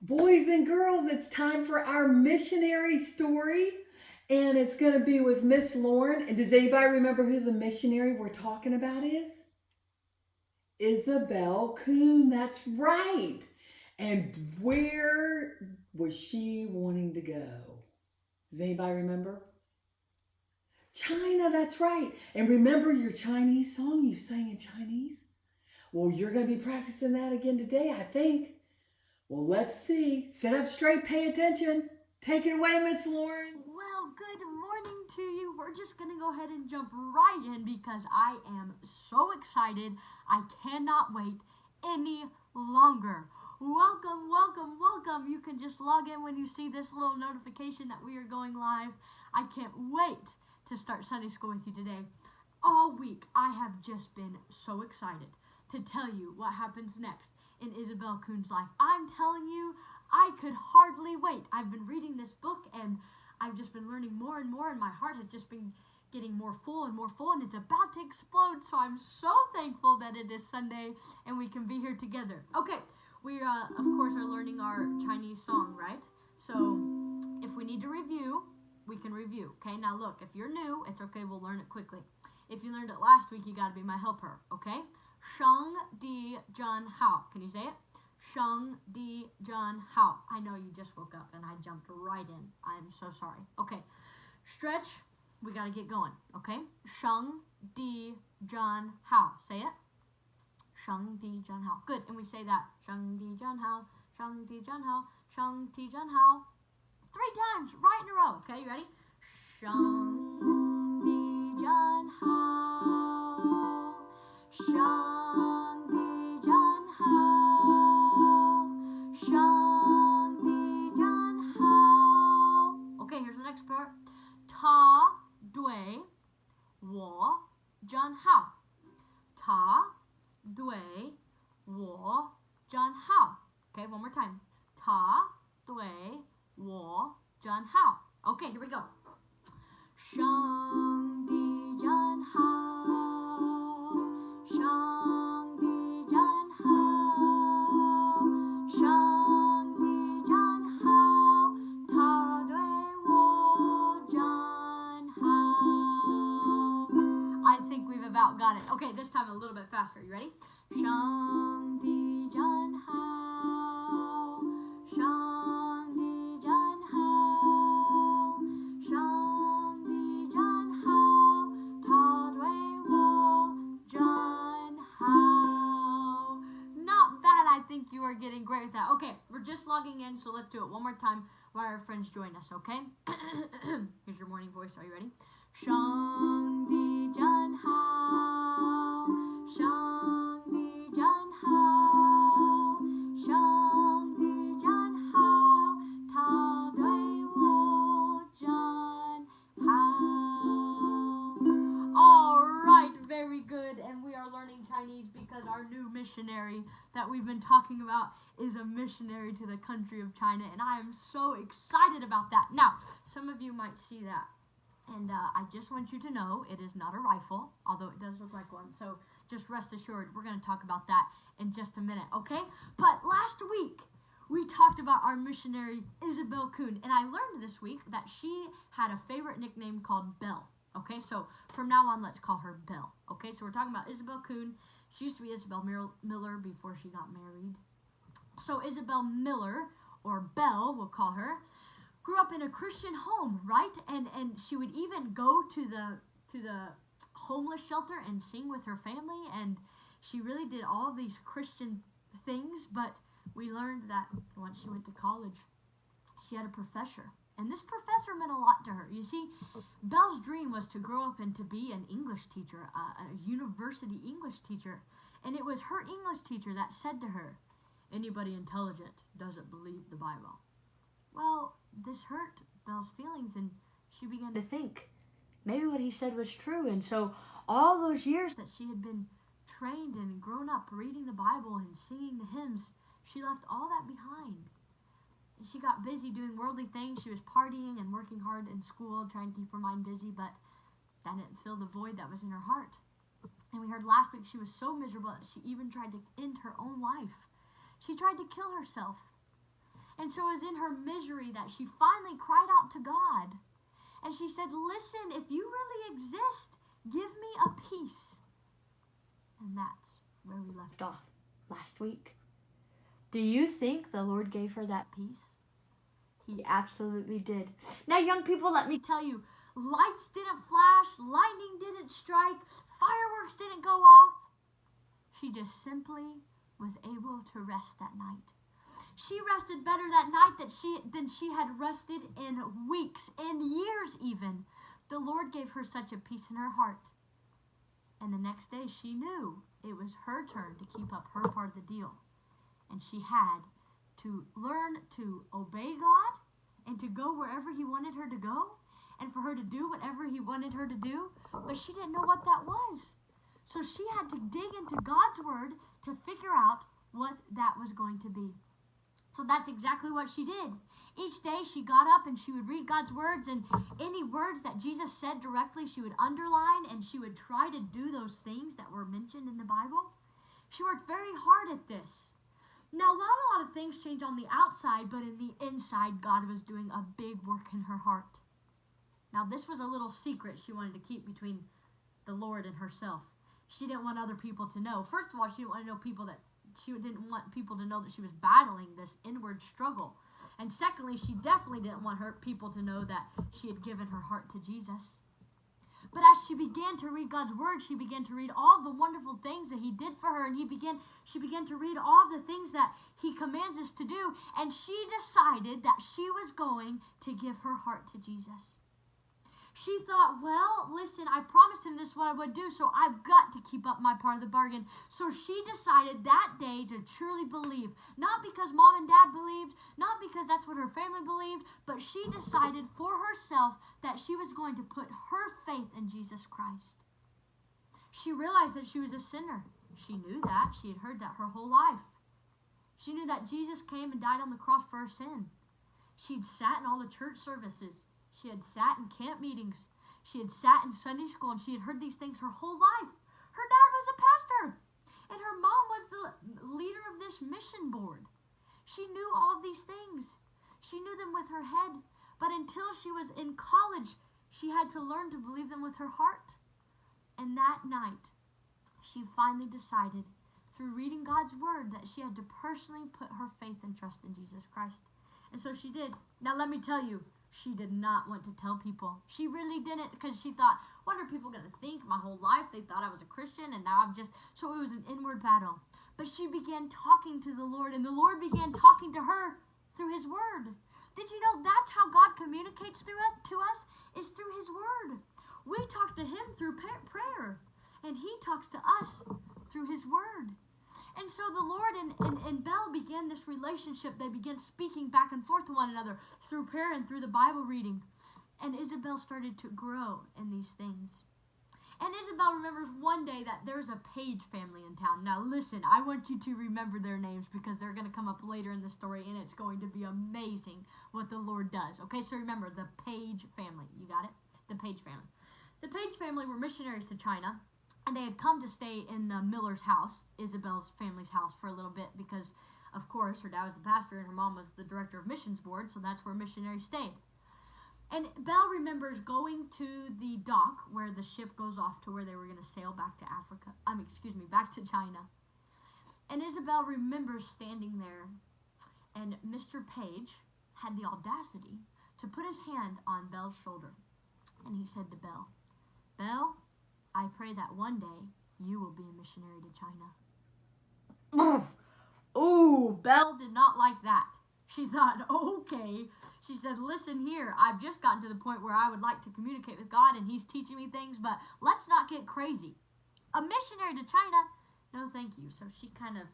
Boys and girls, it's time for our missionary story. And it's going to be with Miss Lauren. And does anybody remember who the missionary we're talking about is? Isobel Kuhn. That's right. And where was she wanting to go? Does anybody remember? China, that's right. And remember your Chinese song you sang in Chinese? Well, you're going to be practicing that again today, I think. Well, let's see. Sit up straight, pay attention. Take it away, Miss Lauren. Well, good morning to you. We're just going to go ahead and jump right in because I am so excited. I cannot wait any longer. Welcome, welcome, welcome. You can just log in when you see this little notification that we are going live. I can't wait to start Sunday school with you today. All week, I have just been so excited to tell you what happens next in Isobel Kuhn's life. I'm telling you, I could hardly wait. I've been reading this book and I've just been learning more and more, and my heart has just been getting more full, and it's about to explode. So I'm so thankful that it is Sunday and we can be here together. Okay, we of course are learning our Chinese song, right? So if we need to review, we can review. Okay, now look, if you're new, it's okay, we'll learn it quickly. If you learned it last week, you got to be my helper, okay? Sheng Di Zhen Hao. Can you say it? Sheng Di Zhen Hao. I know you just woke up and I jumped right in. I'm so sorry. Okay. Stretch. We got to get going, okay? Sheng Di Zhen Hao. Say it. Sheng Di Zhen Hao. Good. And we say that. Sheng Di Zhen Hao. Sheng Di Zhen Hao. Sheng Di Zhen Hao. 3 times right in a row. Okay, you ready? Sheng Di Zhen Hao. Sheng Di Zhen Hao. Sheng Di Zhen Hao. Okay, here's the next part. Ta Dui Wo Zhen Hao. Ta Dui Wo Zhen Hao. Okay, one more time. Ta Dui Wo Zhen Hao. Okay, here we go. Sheng Di Zhen Hao. Sheng Di Zhen Hao. Sheng Di Zhen Hao. Ta Dui Wo Zhen Hao. I think we've about got it. Okay, this time a little bit faster. You ready? Sheng Di Zhen Hao. Sheng Di Zhen Hao. Sheng Di Zhen Hao. Ta Dui Wo Zhen Hao. Not bad. I think you are getting great with that. Okay, we're just logging in, so let's do it one more time while our friends join us, okay? Here's your morning voice. Are you ready? Sheng Di Zhen Hao. Sheng Di Zhen Hao. Sheng Di Zhen Hao. Ta Dui Wo Zhen Hao. All right, very good. And we are learning Chinese because our new missionary that we've been talking about is a missionary to the country of China. And I am so excited about that. Now, some of you might see that. And I just want you to know it is not a rifle, although it does look like one. So just rest assured, we're going to talk about that in just a minute, okay? But last week, we talked about our missionary, Isobel Kuhn. And I learned this week that she had a favorite nickname called Belle. Okay, so from now on, let's call her Belle. Okay, so we're talking about Isobel Kuhn. She used to be Isobel Miller before she got married. So Isobel Miller, or Belle, we'll call her, grew up in a Christian home, right? And she would even go to the homeless shelter and sing with her family, and she really did all these Christian things. But we learned that once she went to college, she had a professor, and this professor meant a lot to her. You see, Belle's dream was to grow up and to be an English teacher, a university English teacher, and it was her English teacher that said to her, "Anybody intelligent doesn't believe the Bible." Well, this hurt Belle's feelings, and she began to think maybe what he said was true. And so all those years that she had been trained and grown up reading the Bible and singing the hymns, she left all that behind. She got busy doing worldly things. She was partying and working hard in school, trying to keep her mind busy, but that didn't fill the void that was in her heart. And we heard last week she was so miserable that she even tried to end her own life. She tried to kill herself. And so it was in her misery that she finally cried out to God. And she said, listen, if you really exist, give me a peace. And that's where we left off last week. Do you think the Lord gave her that peace? He absolutely did. Now, young people, let me tell you, lights didn't flash, lightning didn't strike, fireworks didn't go off. She just simply was able to rest that night. She rested better that night than she had rested in weeks, in years even. The Lord gave her such a peace in her heart. And the next day she knew it was her turn to keep up her part of the deal. And she had to learn to obey God and to go wherever He wanted her to go and for her to do whatever He wanted her to do. But she didn't know what that was. So she had to dig into God's Word to figure out what that was going to be. So that's exactly what she did. Each day she got up and she would read God's words, and any words that Jesus said directly she would underline, and she would try to do those things that were mentioned in the Bible. She worked very hard at this. Now, not a lot of things change on the outside, but in the inside, God was doing a big work in her heart. Now, this was a little secret she wanted to keep between the Lord and herself. She didn't want other people to know. First of all, she didn't want people to know that she was battling this inward struggle. And secondly, she definitely didn't want people to know that she had given her heart to Jesus. But as she began to read God's Word, she began to read all the wonderful things that He did for her, and she began to read all the things that He commands us to do, and she decided that she was going to give her heart to Jesus. She thought, well, listen, I promised Him this is what I would do, so I've got to keep up my part of the bargain. So she decided that day to truly believe. Not because mom and dad believed, not because that's what her family believed, but she decided for herself that she was going to put her faith in Jesus Christ. She realized that she was a sinner. She knew that. She had heard that her whole life. She knew that Jesus came and died on the cross for her sin. She'd sat in all the church services. She had sat in camp meetings. She had sat in Sunday school, and she had heard these things her whole life. Her dad was a pastor, and her mom was the leader of this mission board. She knew all these things. She knew them with her head, but until she was in college, she had to learn to believe them with her heart. And that night, she finally decided, through reading God's Word, that she had to personally put her faith and trust in Jesus Christ. And so she did. Now let me tell you, she did not want to tell people. She really didn't, because she thought, what are people going to think? My whole life they thought I was a Christian, and now so it was an inward battle. But she began talking to the Lord, and the Lord began talking to her through His Word. Did you know that's how God communicates to us, is through His Word. We talk to Him through prayer, and He talks to us through His Word. And so the Lord and Belle began this relationship. They began speaking back and forth to one another through prayer and through the Bible reading. And Isobel started to grow in these things. And Isobel remembers one day that there's a Page family in town. Now listen, I want you to remember their names, because they're going to come up later in the story, and it's going to be amazing what the Lord does. Okay, so remember, the Page family. You got it? The Page family. The Page family were missionaries to China. And they had come to stay in the Miller's house, Isobel's family's house, for a little bit because, of course, her dad was the pastor and her mom was the director of missions board, so that's where Missionary stayed. And Belle remembers going to the dock where the ship goes off to where they were going to sail back to back to China. And Isobel remembers standing there, and Mr. Page had the audacity to put his hand on Belle's shoulder. And he said to Belle, "Belle, I pray that one day you will be a missionary to China." Ooh, Belle did not like that. She thought, okay. She said, listen here, I've just gotten to the point where I would like to communicate with God, and He's teaching me things, but let's not get crazy. A missionary to China? No, thank you. So she kind of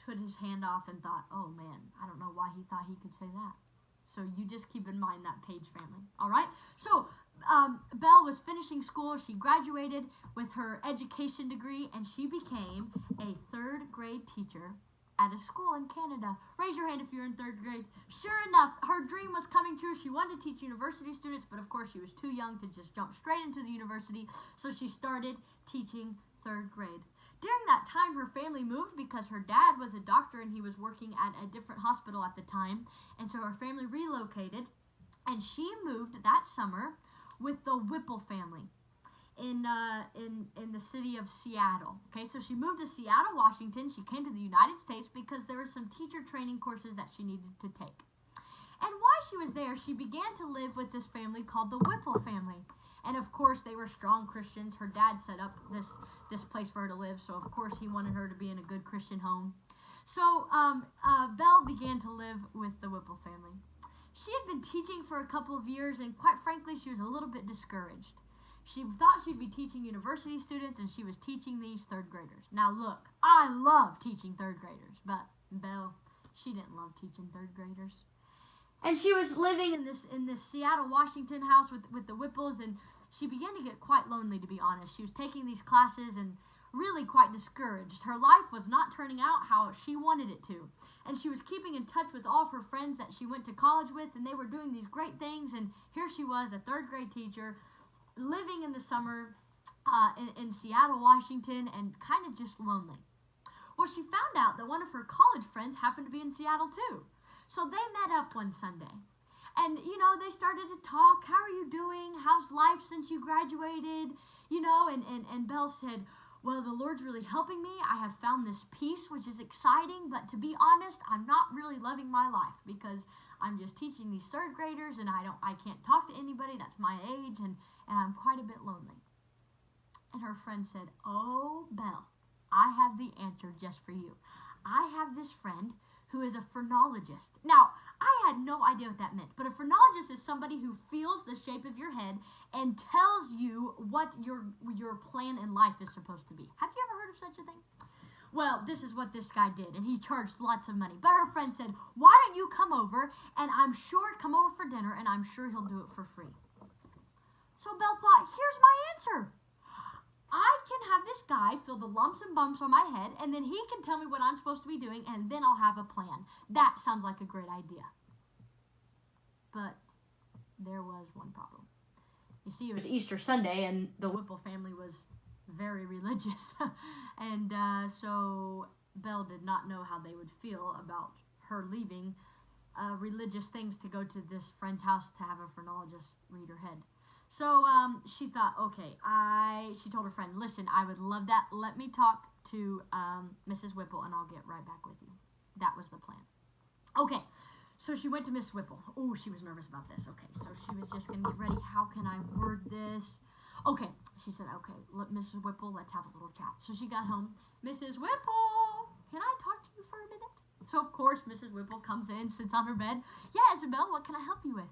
put his hand off and thought, oh man, I don't know why he thought he could say that. So you just keep in mind that Page family. All right? So Belle was finishing school. She graduated with her education degree, and she became a third grade teacher at a school in Canada. Raise your hand if you're in third grade. Sure enough, her dream was coming true. She wanted to teach university students, but of course she was too young to just jump straight into the university, so she started teaching third grade. During that time, her family moved because her dad was a doctor and he was working at a different hospital at the time. And so her family relocated, and she moved that summer with the Whipple family in the city of Seattle. Okay, so she moved to Seattle, Washington. She came to the United States because there were some teacher training courses that she needed to take. And while she was there, she began to live with this family called the Whipple family. And of course, they were strong Christians. Her dad set up this place for her to live, so of course he wanted her to be in a good Christian home. So Belle began to live with the Whipple family. She had been teaching for a couple of years, and quite frankly, she was a little bit discouraged. She thought she'd be teaching university students, and she was teaching these third graders. Now look, I love teaching third graders, but Belle, she didn't love teaching third graders. And she was living in this Seattle, Washington house with the Whipples, and she began to get quite lonely, to be honest. She was taking these classes and really quite discouraged. Her life was not turning out how she wanted it to. And she was keeping in touch with all of her friends that she went to college with, and they were doing these great things, and here she was, a third grade teacher, living in the summer in Seattle, Washington, and kind of just lonely. Well, she found out that one of her college friends happened to be in Seattle too. So they met up one Sunday. And, they started to talk. How are you doing? How's life since you graduated? And Belle said, well, the Lord's really helping me. I have found this peace, which is exciting. But to be honest, I'm not really loving my life because I'm just teaching these third graders and I can't talk to anybody that's my age and I'm quite a bit lonely. And her friend said, oh, Belle, I have the answer just for you. I have this friend who is a phrenologist. Now, I had no idea what that meant, but a phrenologist is somebody who feels the shape of your head and tells you what your plan in life is supposed to be. Have you ever heard of such a thing? Well, this is what this guy did, and he charged lots of money. But her friend said, why don't you come over, and come over for dinner, and I'm sure he'll do it for free. So Belle thought, here's my answer. I can have this guy fill the lumps and bumps on my head, and then he can tell me what I'm supposed to be doing, and then I'll have a plan. That sounds like a great idea. But there was one problem. You see, it was Easter Sunday, and the Whipple family was very religious. And so Belle did not know how they would feel about her leaving religious things to go to this friend's house to have a phrenologist read her head. So she thought, okay, she told her friend, listen, I would love that. Let me talk to Mrs. Whipple, and I'll get right back with you. That was the plan. Okay, so she went to Miss Whipple. Oh, she was nervous about this. Okay, so she was just going to get ready. How can I word this? Okay, she said, okay, Mrs. Whipple, let's have a little chat. So she got home. Mrs. Whipple, can I talk to you for a minute? So, of course, Mrs. Whipple comes in, sits on her bed. Yeah, Isobel, what can I help you with?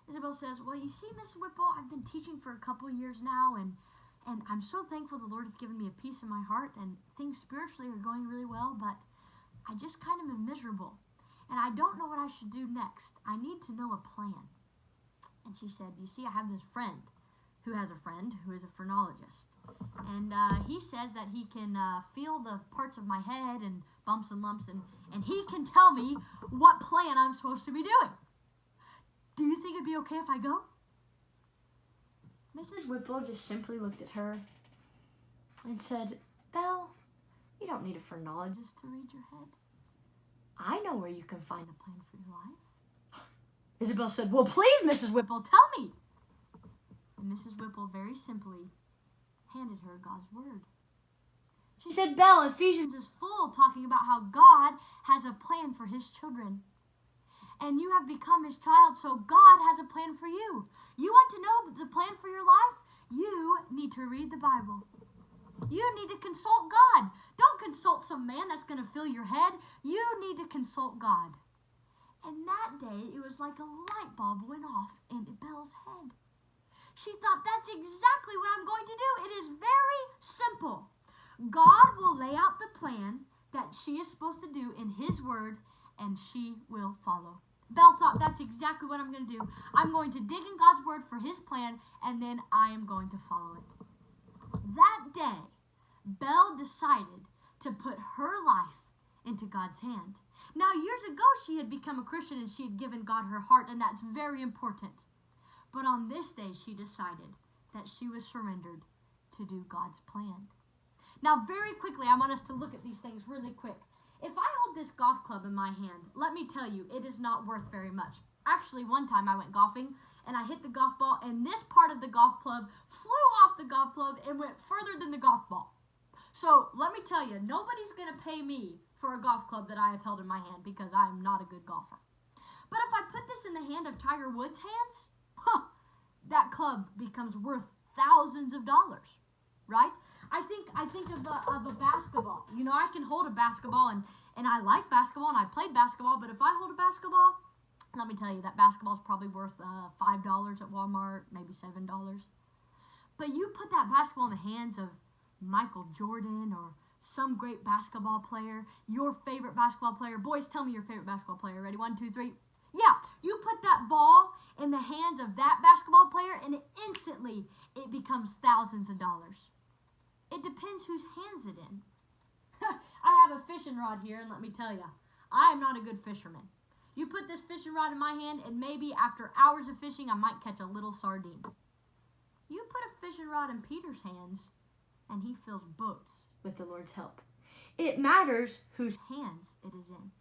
Isobel says, well, you see, Miss Whipple, I've been teaching for a couple years now, and I'm so thankful the Lord has given me a peace in my heart, and things spiritually are going really well, but I just kind of am miserable, and I don't know what I should do next. I need to know a plan. And she said, you see, I have this friend who has a friend who is a phrenologist, and he says that he can feel the parts of my head and bumps and lumps, and he can tell me what plan I'm supposed to be doing. Do you think it'd be okay if I go? Mrs. Whipple just simply looked at her and said, Belle, you don't need a phrenologist to read your head. I know where you can find a plan for your life. Isobel said, well, please, Mrs. Whipple, tell me. And Mrs. Whipple very simply handed her God's word. She said, Belle, Ephesians is full talking about how God has a plan for his children. And you have become his child, so God has a plan for you. You want to know the plan for your life? You need to read the Bible. You need to consult God. Don't consult some man that's going to fill your head. You need to consult God. And that day, it was like a light bulb went off in Belle's head. She thought, that's exactly what I'm going to do. It is very simple. God will lay out the plan that she is supposed to do in his word, and she will follow. Belle thought, that's exactly what I'm going to do. I'm going to dig in God's word for his plan, and then I am going to follow it. That day, Belle decided to put her life into God's hand. Now, years ago, she had become a Christian, and she had given God her heart, and that's very important. But on this day, she decided that she was surrendered to do God's plan. Now, very quickly, I want us to look at these things really quick. If I hold this golf club in my hand, let me tell you, it is not worth very much. Actually, one time I went golfing, and I hit the golf ball, and this part of the golf club flew off the golf club and went further than the golf ball. So, let me tell you, nobody's going to pay me for a golf club that I have held in my hand because I am not a good golfer. But if I put this in the hand of Tiger Woods' hands, that club becomes worth thousands of dollars, right? I think of a basketball. You know, I can hold a basketball, and I like basketball, and I played basketball, but if I hold a basketball, let me tell you, that basketball is probably worth $5 at Walmart, maybe $7. But you put that basketball in the hands of Michael Jordan or some great basketball player, your favorite basketball player. Boys, tell me your favorite basketball player. Ready? 1, 2, 3. Yeah, you put that ball in the hands of that basketball player, and instantly it becomes thousands of dollars. It depends whose hands it in. I have a fishing rod here, and let me tell you, I am not a good fisherman. You put this fishing rod in my hand, and maybe after hours of fishing, I might catch a little sardine. You put a fishing rod in Peter's hands, and he fills boats with the Lord's help. It matters whose hands it is in.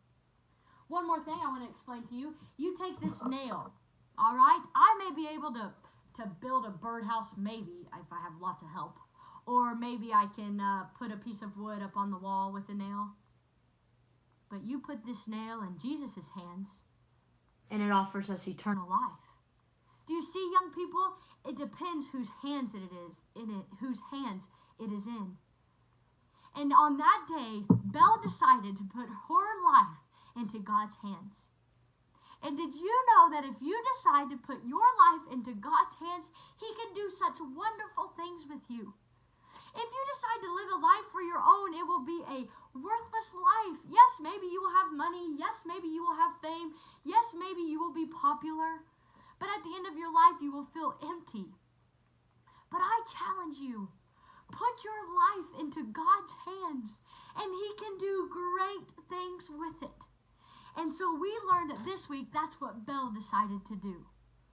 One more thing I want to explain to you. You take this nail, all right? I may be able to build a birdhouse, maybe, if I have lots of help. Or maybe I can put a piece of wood up on the wall with a nail. But you put this nail in Jesus' hands, and it offers us eternal life. Do you see, young people? It depends whose hands it is in it, whose hands it is in. And on that day, Belle decided to put her life into God's hands. And did you know that if you decide to put your life into God's hands, He can do such wonderful things with you? If you decide to live a life for your own, it will be a worthless life. Yes, maybe you will have money. Yes, maybe you will have fame. Yes, maybe you will be popular. But at the end of your life, you will feel empty. But I challenge you, put your life into God's hands, and He can do great things with it. And so we learned that this week, that's what Belle decided to do.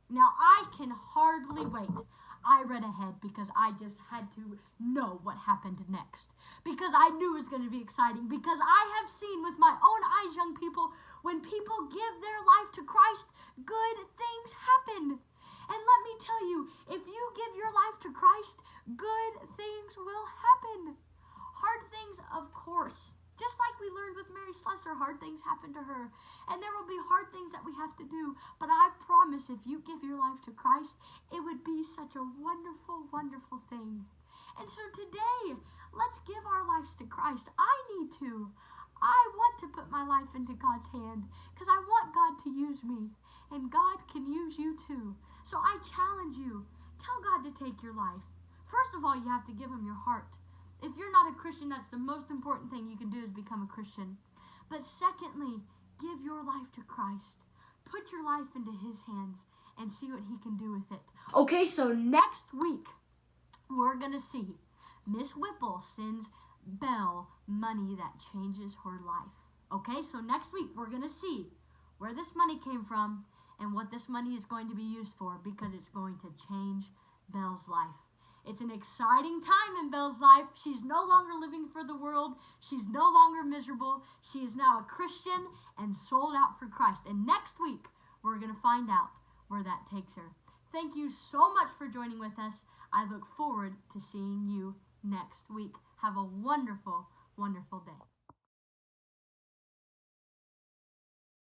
Now, I can hardly wait. I read ahead because I just had to know what happened next. Because I knew it was going to be exciting. Because I have seen with my own eyes, young people, when people give their life to Christ, good things happen. And let me tell you, if you give your life to Christ, good things will happen. Hard things, of course. Just like we learned with Mary Slessor, hard things happen to her. And there will be hard things that we have to do. But I promise if you give your life to Christ, it would be such a wonderful, wonderful thing. And so today, let's give our lives to Christ. I need to. I want to put my life into God's hand because I want God to use me. And God can use you too. So I challenge you, tell God to take your life. First of all, you have to give Him your heart. If you're not a Christian, that's the most important thing you can do is become a Christian. But secondly, give your life to Christ. Put your life into His hands and see what He can do with it. Okay, so next week, we're going to see Miss Whipple sends Belle money that changes her life. Okay, so next week, we're going to see where this money came from and what this money is going to be used for because it's going to change Belle's life. It's an exciting time in Belle's life. She's no longer living for the world. She's no longer miserable. She is now a Christian and sold out for Christ. And next week, we're going to find out where that takes her. Thank you so much for joining with us. I look forward to seeing you next week. Have a wonderful, wonderful day.